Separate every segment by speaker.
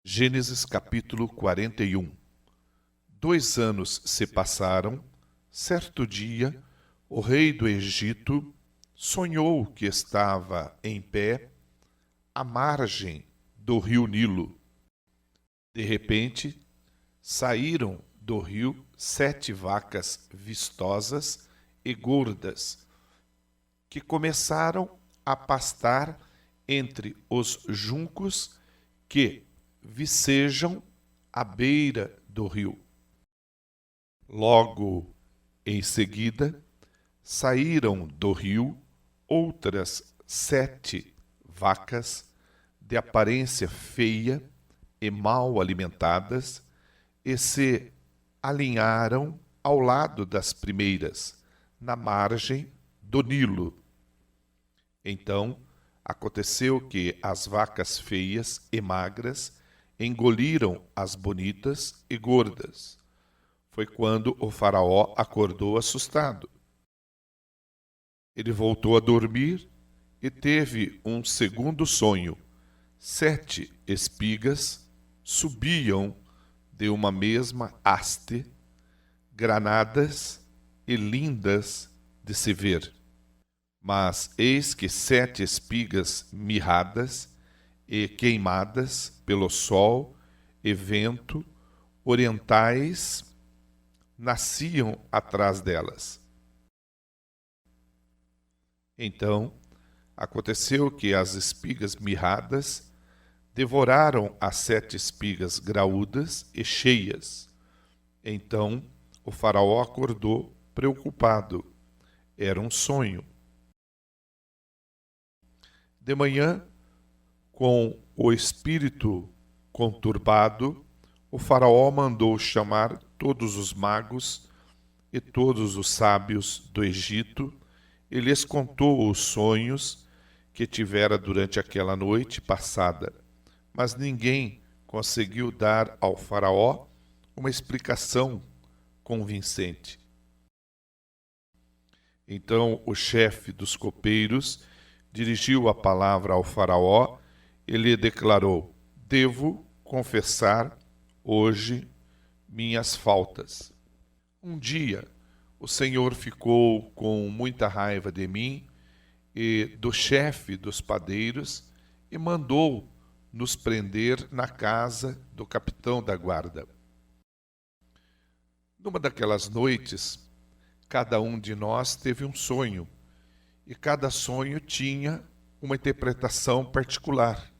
Speaker 1: Gênesis capítulo 41. 2 anos se passaram. Certo dia, o rei do Egito sonhou que estava em pé à margem do rio Nilo. De repente, saíram do rio 7 vacas vistosas e gordas, que começaram a pastar entre os juncos que vicejam à beira do rio. Logo em seguida, saíram do rio outras 7 vacas de aparência feia e mal alimentadas e se alinharam ao lado das primeiras, na margem do Nilo. Então, aconteceu que as vacas feias e magras engoliram as bonitas e gordas. Foi quando o faraó acordou assustado. Ele voltou a dormir e teve um segundo sonho. 7 espigas subiam de uma mesma haste, granadas e lindas de se ver. Mas eis que 7 espigas mirradas e queimadas pelo sol e vento orientais nasciam atrás delas. Então, aconteceu que as espigas mirradas devoraram as 7 espigas graúdas e cheias. Então, o faraó acordou preocupado. Era um sonho. De manhã, com o espírito conturbado, o faraó mandou chamar todos os magos e todos os sábios do Egito e lhes contou os sonhos que tivera durante aquela noite passada. Mas ninguém conseguiu dar ao faraó uma explicação convincente. Então o chefe dos copeiros dirigiu a palavra ao faraó e lhe declarou: devo confessar hoje minhas faltas. Um dia o Senhor ficou com muita raiva de mim e do chefe dos padeiros e mandou nos prender na casa do capitão da guarda. Numa daquelas noites, cada um de nós teve um sonho, e cada sonho tinha uma interpretação particular.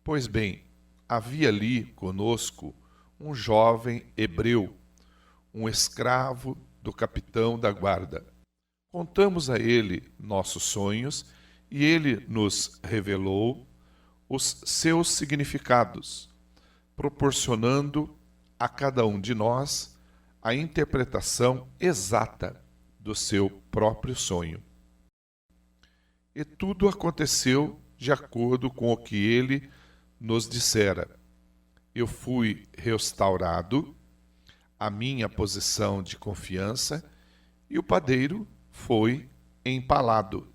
Speaker 1: Pois bem, havia ali conosco um jovem hebreu, um escravo do capitão da guarda. Contamos a ele nossos sonhos e ele nos revelou os seus significados, proporcionando a cada um de nós a interpretação exata do seu próprio sonho. E tudo aconteceu de acordo com o que ele nos dissera. Eu fui restaurado à minha posição de confiança e o padeiro foi empalado.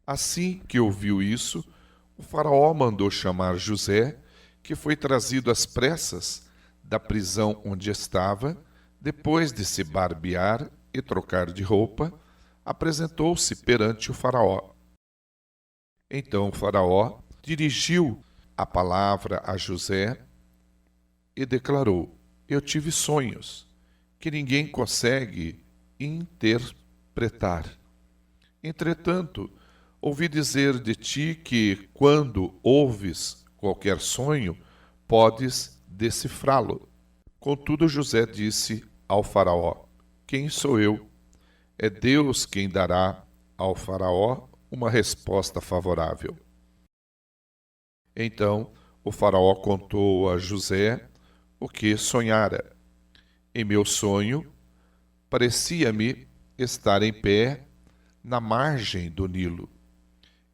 Speaker 1: Assim que ouviu isso, o faraó mandou chamar José, que foi trazido às pressas da prisão onde estava. Depois de se barbear e trocar de roupa, apresentou-se perante o faraó. Então o faraó dirigiu a palavra a José e declarou: eu tive sonhos que ninguém consegue interpretar. Entretanto, ouvi dizer de ti que, quando ouves qualquer sonho, podes decifrá-lo. Contudo, José disse ao faraó: quem sou eu? É Deus quem dará ao faraó uma resposta favorável. Então o faraó contou a José o que sonhara. Em meu sonho, parecia-me estar em pé na margem do Nilo.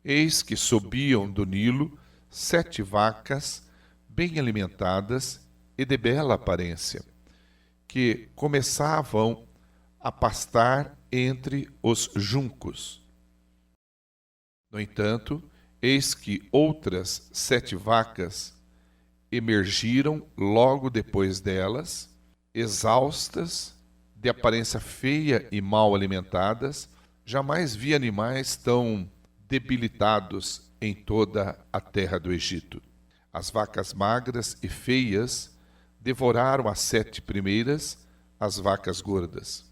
Speaker 1: Eis que subiam do Nilo 7 vacas bem alimentadas e de bela aparência, que começavam a pastar entre os juncos. No entanto, Eis que outras 7 vacas emergiram logo depois delas, exaustas, de aparência feia e mal alimentadas. Jamais vi animais tão debilitados em toda a terra do Egito. As vacas magras e feias devoraram as 7 primeiras, as vacas gordas.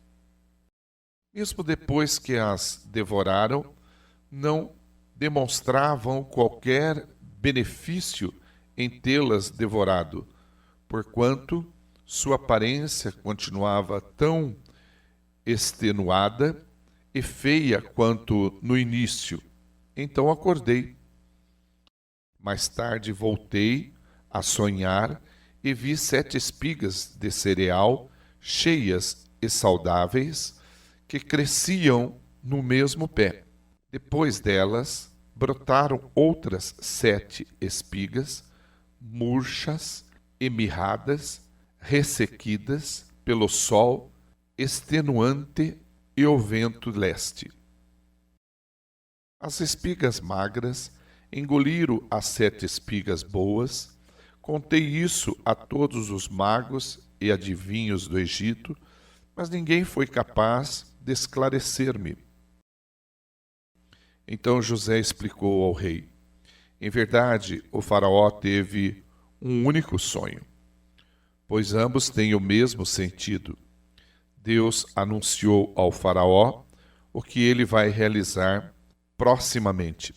Speaker 1: Mesmo depois que as devoraram, não demonstravam qualquer benefício em tê-las devorado, porquanto sua aparência continuava tão extenuada e feia quanto no início. Então acordei. Mais tarde voltei a sonhar e vi 7 espigas de cereal cheias e saudáveis que cresciam no mesmo pé. Depois delas brotaram outras 7 espigas murchas e mirradas, ressequidas pelo sol extenuante e o vento leste. As espigas magras engoliram as 7 espigas boas. Contei isso a todos os magos e adivinhos do Egito, mas ninguém foi capaz de esclarecer-me. Então José explicou ao rei: em verdade, o faraó teve um único sonho, pois ambos têm o mesmo sentido. Deus anunciou ao faraó o que ele vai realizar proximamente.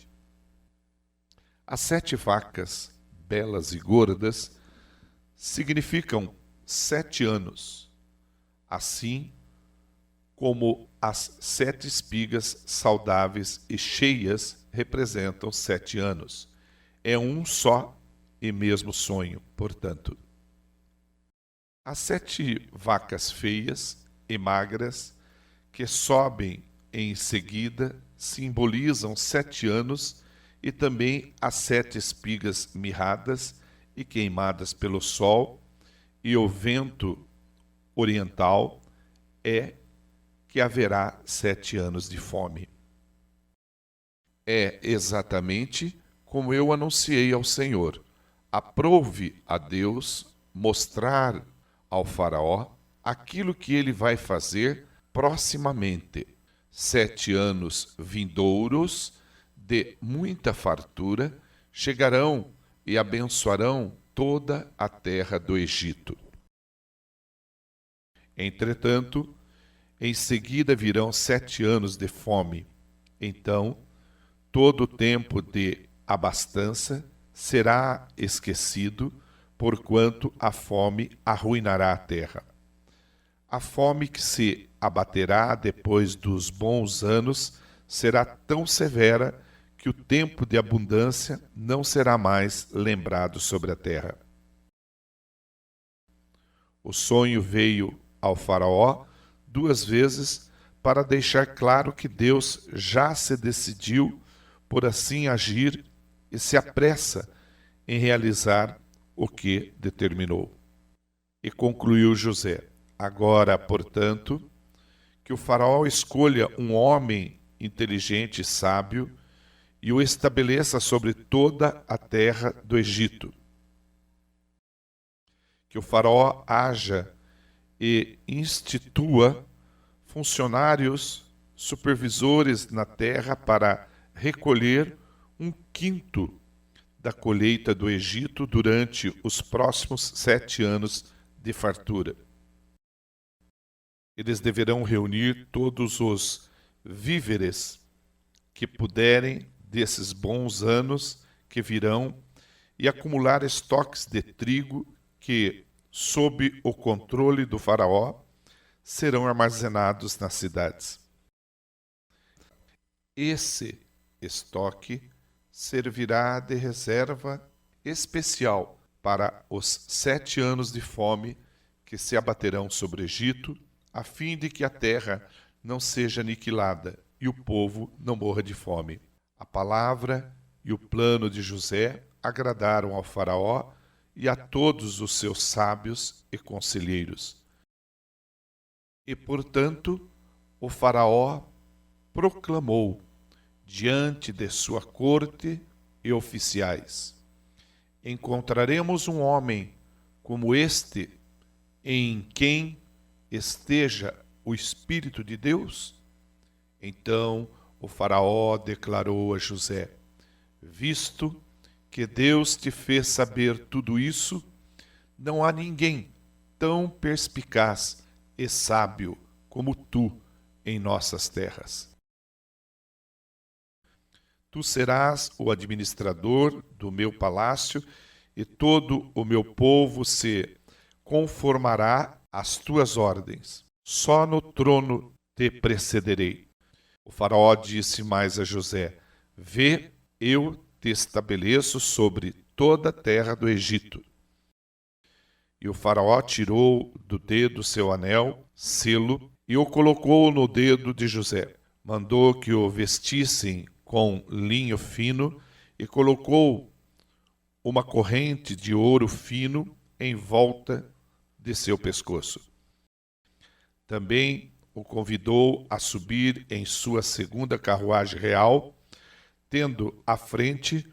Speaker 1: As 7 vacas, belas e gordas, significam 7 anos, assim como as 7 espigas saudáveis e cheias representam 7 anos. É um só e mesmo sonho, portanto. As 7 vacas feias e magras que sobem em seguida simbolizam 7 anos, e também as 7 espigas mirradas e queimadas pelo sol e o vento oriental é que haverá 7 anos de fome. É exatamente como eu anunciei ao Senhor. Aprouve a Deus mostrar ao faraó aquilo que ele vai fazer proximamente. 7 anos vindouros de muita fartura chegarão e abençoarão toda a terra do Egito. Entretanto, em seguida virão 7 anos de fome. Então, todo o tempo de abastança será esquecido, porquanto a fome arruinará a terra. A fome que se abaterá depois dos bons anos será tão severa que o tempo de abundância não será mais lembrado sobre a terra. O sonho veio ao faraó 2 vezes para deixar claro que Deus já se decidiu por assim agir e se apressa em realizar o que determinou. E concluiu José: agora, portanto, que o faraó escolha um homem inteligente e sábio e o estabeleça sobre toda a terra do Egito. Que o faraó haja e institua funcionários supervisores na terra para recolher 1/5 da colheita do Egito durante os próximos 7 anos de fartura. Eles deverão reunir todos os víveres que puderem desses bons anos que virão e acumular estoques de trigo que, sob o controle do faraó, serão armazenados nas cidades. Esse estoque servirá de reserva especial para os 7 anos de fome que se abaterão sobre o Egito, a fim de que a terra não seja aniquilada e o povo não morra de fome. A palavra e o plano de José agradaram ao faraó e a todos os seus sábios e conselheiros. E, portanto, o faraó proclamou diante de sua corte e oficiais: encontraremos um homem como este, em quem esteja o Espírito de Deus? Então o faraó declarou a José: visto que Deus te fez saber tudo isso, não há ninguém tão perspicaz e sábio como tu em nossas terras. Tu serás o administrador do meu palácio, e todo o meu povo se conformará às tuas ordens. Só no trono te precederei. O faraó disse mais a José: vê, eu te estabeleço sobre toda a terra do Egito. E o faraó tirou do dedo seu anel, selo, e o colocou no dedo de José. Mandou que o vestissem com linho fino e colocou uma corrente de ouro fino em volta de seu pescoço. Também o convidou a subir em sua segunda carruagem real, tendo à frente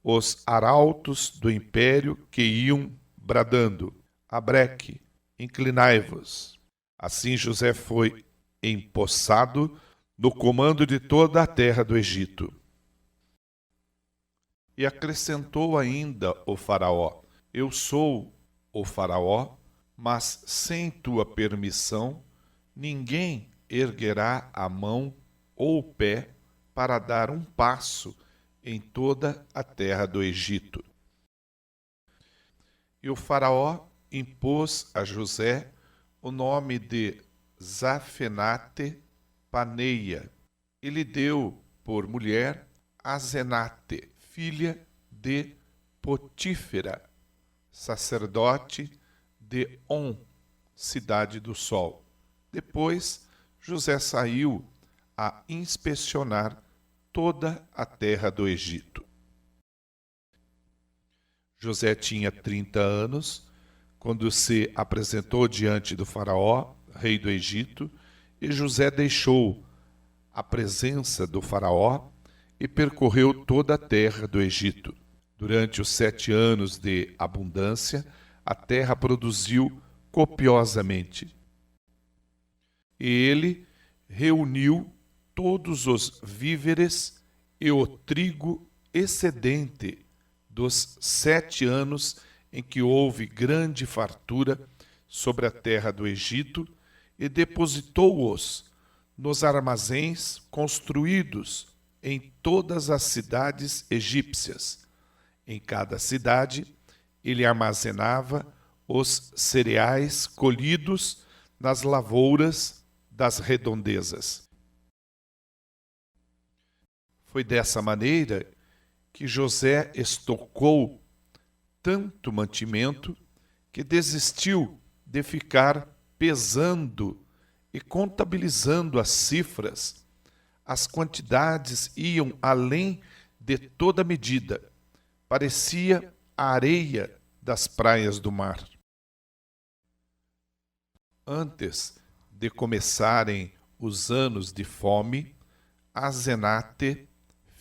Speaker 1: os arautos do império que iam bradando: abreque, inclinai-vos. Assim José foi empossado no comando de toda a terra do Egito. E acrescentou ainda o faraó: eu sou o faraó, mas sem tua permissão ninguém erguerá a mão ou o pé para dar um passo em toda a terra do Egito. E o faraó impôs a José o nome de Zafenate Paneia, e lhe deu por mulher Azenate, filha de Potífera, sacerdote de On, cidade do sol. Depois, José saiu a inspecionar toda a terra do Egito. José tinha 30 anos quando se apresentou diante do faraó, rei do Egito, e José deixou a presença do faraó e percorreu toda a terra do Egito. Durante os 7 anos de abundância, a terra produziu copiosamente. E ele reuniu todos os víveres e o trigo excedente dos 7 anos em que houve grande fartura sobre a terra do Egito, e depositou-os nos armazéns construídos em todas as cidades egípcias. Em cada cidade, ele armazenava os cereais colhidos nas lavouras das redondezas. Foi dessa maneira que José estocou tanto mantimento que desistiu de ficar pesando e contabilizando as cifras. As quantidades iam além de toda medida. Parecia a areia das praias do mar. Antes de começarem os anos de fome, Azenate,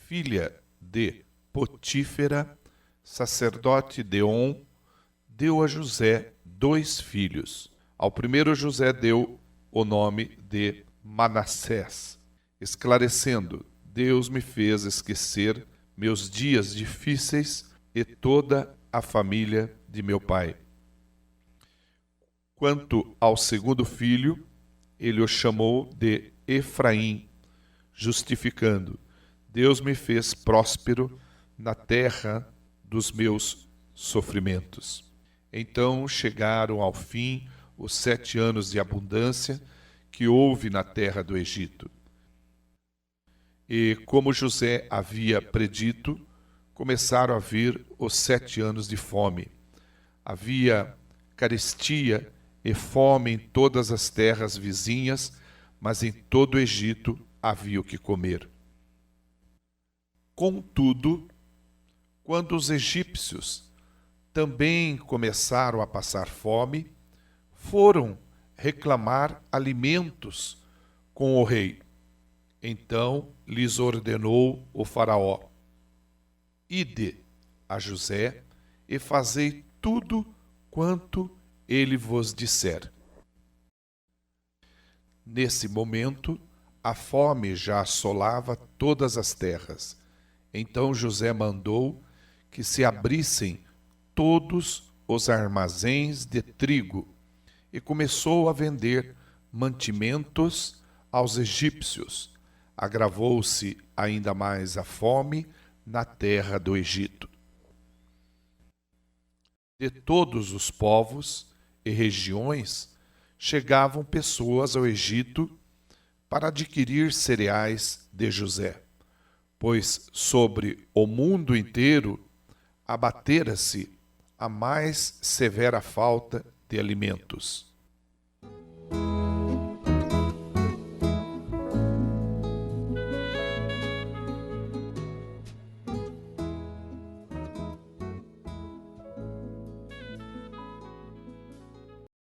Speaker 1: filha de Potífera, sacerdote de On, deu a José 2 filhos. Ao primeiro José deu o nome de Manassés, esclarecendo: Deus me fez esquecer meus dias difíceis e toda a família de meu pai. Quanto ao segundo filho, ele o chamou de Efraim, justificando: Deus me fez próspero na terra dos meus sofrimentos. Então chegaram ao fim os 7 anos de abundância que houve na terra do Egito. E, como José havia predito, começaram a vir os 7 anos de fome. Havia carestia e fome em todas as terras vizinhas, mas em todo o Egito havia o que comer. Contudo, quando os egípcios também começaram a passar fome, foram reclamar alimentos com o rei. Então lhes ordenou o faraó: Ide a José e fazei tudo quanto ele vos disser. Nesse momento, a fome já assolava todas as terras. Então José mandou que se abrissem todos os armazéns de trigo e começou a vender mantimentos aos egípcios. Agravou-se ainda mais a fome na terra do Egito. De todos os povos e regiões chegavam pessoas ao Egito para adquirir cereais de José, pois sobre o mundo inteiro abatera-se a mais severa falta de alimentos.